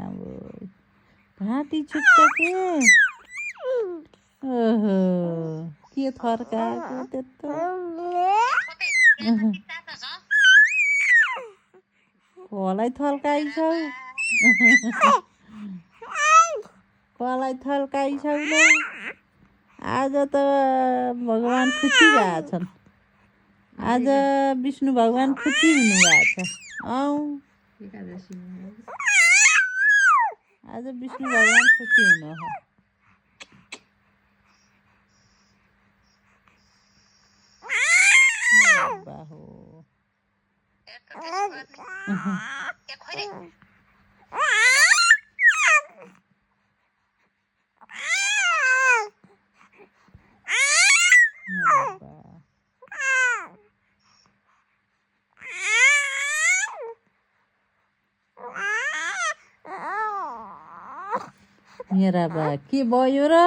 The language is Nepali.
आम्बो घाँटी छुट्छ के ओहो के थर्काएको त्यत्रो कसलाई थल्काइछौ कसलाई थल्काइछौ ल आज त भगवान् खुसी भएछन् आज विष्णु भगवान् खुसी हुनुभएको छ आज विष्णु भगवान् खुसी हुनु हो बाहो मेरा बा के भयो र